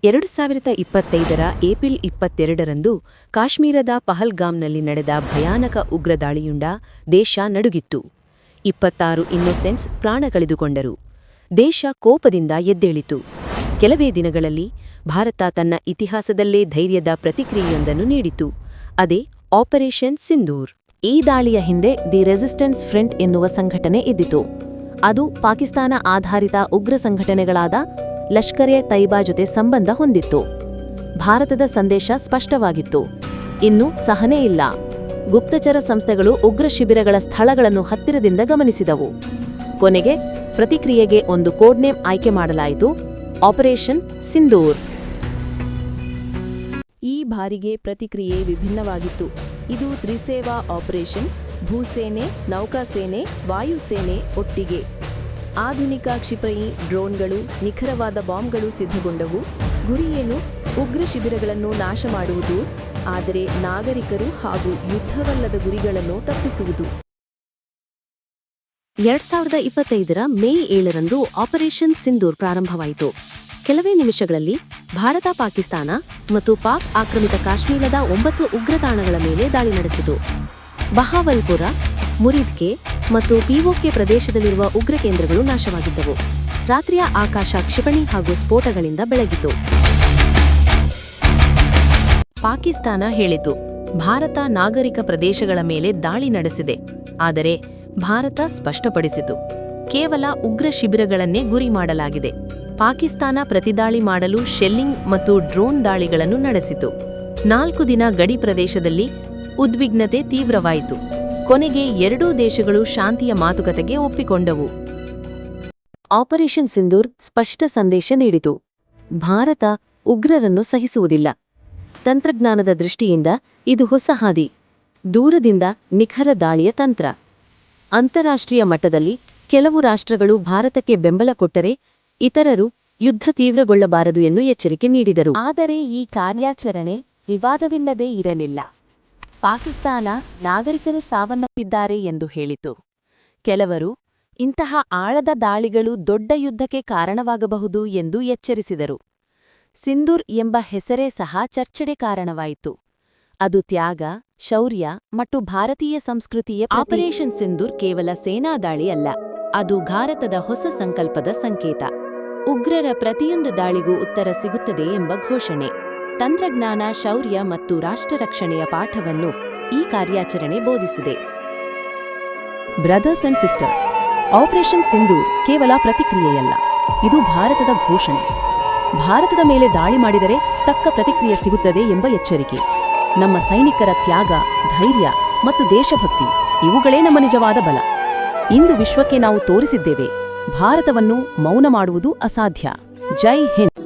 2025ರ April 22ರಂದು ಕಾಶ್ಮೀರದ ಪಹಲ್ಗಾಮ್ನಲ್ಲಿ ನಡೆದ ಭಯಾನಕ ಉಗ್ರ ದಾಳಿಯುಂಡ ದೇಶ ನಡುಗಿತ್ತು. 26 ಇನ್ನೋಸೆಂಟ್ಸ್ ಪ್ರಾಣ ಕಳೆದುಕೊಂಡರು. ದೇಶ ಕೋಪದಿಂದ ಎದ್ದೇಳಿತು. ಕೆಲವೇ ದಿನಗಳಲ್ಲಿ ಭಾರತ ತನ್ನ ಇತಿಹಾಸದಲ್ಲೇ ಧೈರ್ಯದ ಪ್ರತಿಕ್ರಿಯೆಯೊಂದನ್ನು ನೀಡಿತು. ಅದೇ ಆಪರೇಷನ್ ಸಿಂಧೂರ್. ಈ ದಾಳಿಯ ಹಿಂದೆ ದಿ ರೆಸಿಸ್ಟೆನ್ಸ್ ಫ್ರಂಟ್ ಎನ್ನುವ ಸಂಘಟನೆ ಇದ್ದಿತು. ಅದು ಪಾಕಿಸ್ತಾನ ಆಧಾರಿತ ಉಗ್ರ ಸಂಘಟನೆಗಳಾದ ಲಷ್ಕರ್-ಎ-ತೈಬಾ ಜೊತೆ ಸಂಬಂಧ ಹೊಂದಿತ್ತು. ಭಾರತದ ಸಂದೇಶ ಸ್ಪಷ್ಟವಾಗಿತ್ತು: ಇನ್ನು ಸಹನೆ ಇಲ್ಲ. ಗುಪ್ತಚರ ಸಂಸ್ಥೆಗಳು ಉಗ್ರ ಶಿಬಿರಗಳ ಸ್ಥಳಗಳನ್ನು ಹತ್ತಿರದಿಂದ ಗಮನಿಸಿದವು. ಕೊನೆಗೆ ಪ್ರತಿಕ್ರಿಯೆಗೆ ಒಂದು ಕೋಡ್ನೇಮ್ ಆಯ್ಕೆ ಮಾಡಲಾಯಿತು: ಆಪರೇಷನ್ ಸಿಂಧೂರ್. ಈ ಬಾರಿಗೆ ಪ್ರತಿಕ್ರಿಯೆ ವಿಭಿನ್ನವಾಗಿತ್ತು. ಇದು ತ್ರಿಸೇವಾ ಆಪರೇಷನ್. ಭೂಸೇನೆ, ನೌಕಾಸೇನೆ, ವಾಯುಸೇನೆ ಒಟ್ಟಿಗೆ. ಆಧುನಿಕ ಕ್ಷಿಪಣಿ, ಡ್ರೋನ್ಗಳು, ನಿಖರವಾದ ಬಾಂಬ್ಗಳು ಸಿದ್ಧಗೊಂಡವು. ಗುರಿಯೇನು? ಉಗ್ರ ಶಿಬಿರಗಳನ್ನು ನಾಶ ಮಾಡುವುದು, ಆದರೆ ನಾಗರಿಕರು ಹಾಗೂ ಯುದ್ಧವಲ್ಲದ ಗುರಿಗಳನ್ನು ತಪ್ಪಿಸುವುದು. 2025ರ ಮೇ 7ರಂದು ಆಪರೇಷನ್ ಸಿಂಧೂರ್ ಪ್ರಾರಂಭವಾಯಿತು. ಕೆಲವೇ ನಿಮಿಷಗಳಲ್ಲಿ ಭಾರತ ಪಾಕಿಸ್ತಾನ ಮತ್ತು ಪಾಕ್ ಆಕ್ರಮಿತ ಕಾಶ್ಮೀರದ 9 ಉಗ್ರತಾಣಗಳ ಮೇಲೆ ದಾಳಿ ನಡೆಸಿತು. ಬಹಾವಲ್ಪುರ, ಮುರಿದ್ಕೆ ಮತ್ತು ಪಿಒಕೆ ಪ್ರದೇಶದಲ್ಲಿರುವ ಉಗ್ರ ಕೇಂದ್ರಗಳು ನಾಶವಾಗಿದ್ದವು. ರಾತ್ರಿಯ ಆಕಾಶ ಕ್ಷಿಪಣಿ ಹಾಗೂ ಸ್ಫೋಟಗಳಿಂದ ಬೆಳಗಿತು. ಪಾಕಿಸ್ತಾನ ಹೇಳಿತು, ಭಾರತ ನಾಗರಿಕ ಪ್ರದೇಶಗಳ ಮೇಲೆ ದಾಳಿ ನಡೆಸಿದೆ. ಆದರೆ ಭಾರತ ಸ್ಪಷ್ಟಪಡಿಸಿತು, ಕೇವಲ ಉಗ್ರ ಶಿಬಿರಗಳನ್ನೇ ಗುರಿ ಮಾಡಲಾಗಿದೆ. ಪಾಕಿಸ್ತಾನ ಪ್ರತಿದಾಳಿ ಮಾಡಲು ಶೆಲ್ಲಿಂಗ್ ಮತ್ತು ಡ್ರೋನ್ ದಾಳಿಗಳನ್ನು ನಡೆಸಿತು. 4 ದಿನ ಗಡಿ ಪ್ರದೇಶದಲ್ಲಿ ಉದ್ವಿಗ್ನತೆ ತೀವ್ರವಾಯಿತು. ಕೊನೆಗೆ ಎರಡೂ ದೇಶಗಳು ಶಾಂತಿಯ ಮಾತುಕತೆಗೆ ಒಪ್ಪಿಕೊಂಡವು. ಆಪರೇಷನ್ ಸಿಂಧೂರ್ ಸ್ಪಷ್ಟ ಸಂದೇಶ ನೀಡಿತು: ಭಾರತ ಉಗ್ರರನ್ನು ಸಹಿಸುವುದಿಲ್ಲ. ತಂತ್ರಜ್ಞಾನದ ದೃಷ್ಟಿಯಿಂದ ಇದು ಹೊಸ ಹಾದಿ. ದೂರದಿಂದ ನಿಖರ ದಾಳಿಯ ತಂತ್ರ. ಅಂತಾರಾಷ್ಟ್ರೀಯ ಮಟ್ಟದಲ್ಲಿ ಕೆಲವು ರಾಷ್ಟ್ರಗಳು ಭಾರತಕ್ಕೆ ಬೆಂಬಲ ಕೊಟ್ಟರೆ, ಇತರರು ಯುದ್ಧ ತೀವ್ರಗೊಳ್ಳಬಾರದು ಎಂದು ಎಚ್ಚರಿಕೆ ನೀಡಿದರು. ಆದರೆ ಈ ಕಾರ್ಯಾಚರಣೆ ವಿವಾದವಿಲ್ಲದೇ ಇರಲಿಲ್ಲ. ಪಾಕಿಸ್ತಾನ ನಾಗರಿಕರು ಸಾವನ್ನಪ್ಪಿದ್ದಾರೆ ಎಂದು ಹೇಳಿತು. ಕೆಲವರು ಇಂತಹ ಆಳದ ದಾಳಿಗಳು ದೊಡ್ಡ ಯುದ್ಧಕ್ಕೆ ಕಾರಣವಾಗಬಹುದು ಎಂದು ಎಚ್ಚರಿಸಿದರು. ಸಿಂಧೂರ್ ಎಂಬ ಹೆಸರೇ ಸಹ ಚರ್ಚೆಗೆ ಕಾರಣವಾಯಿತು. ಅದು ತ್ಯಾಗ, ಶೌರ್ಯ ಮತ್ತು ಭಾರತೀಯ ಸಂಸ್ಕೃತಿಯ ಆಪರೇಷನ್ ಸಿಂಧೂರ್ ಕೇವಲ ಸೇನಾ ದಾಳಿ ಅಲ್ಲ, ಅದು ಭಾರತದ ಹೊಸ ಸಂಕಲ್ಪದ ಸಂಕೇತ. ಉಗ್ರರ ಪ್ರತಿಯೊಂದು ದಾಳಿಗೂ ಉತ್ತರ ಸಿಗುತ್ತದೆ ಎಂಬ ಘೋಷಣೆ. ತಂತ್ರಜ್ಞಾನ, ಶೌರ್ಯ ಮತ್ತು ರಾಷ್ಟ್ರ ರಕ್ಷಣೆಯ ಪಾಠವನ್ನು ಈ ಕಾರ್ಯಾಚರಣೆ ಬೋಧಿಸಿದೆ. Brothers and sisters, operation Sindoor ಕೇವಲ ಪ್ರತಿಕ್ರಿಯೆಯಲ್ಲ, ಇದು ಭಾರತದ ಘೋಷಣೆ. ಭಾರತದ ಮೇಲೆ ದಾಳಿ ಮಾಡಿದರೆ ತಕ್ಕ ಪ್ರತಿಕ್ರಿಯೆ ಸಿಗುತ್ತದೆ ಎಂಬ ಎಚ್ಚರಿಕೆ. ನಮ್ಮ ಸೈನಿಕರ ತ್ಯಾಗ, ಧೈರ್ಯ ಮತ್ತು ದೇಶಭಕ್ತಿ ಇವುಗಳೇ ನಮ್ಮ ನಿಜವಾದ ಬಲ. ಇಂದು ವಿಶ್ವಕ್ಕೆ ನಾವು ತೋರಿಸಿದ್ದೇವೆ: ಭಾರತವನ್ನು ಮೌನ ಮಾಡುವುದು ಅಸಾಧ್ಯ. ಜೈ ಹಿಂದ್.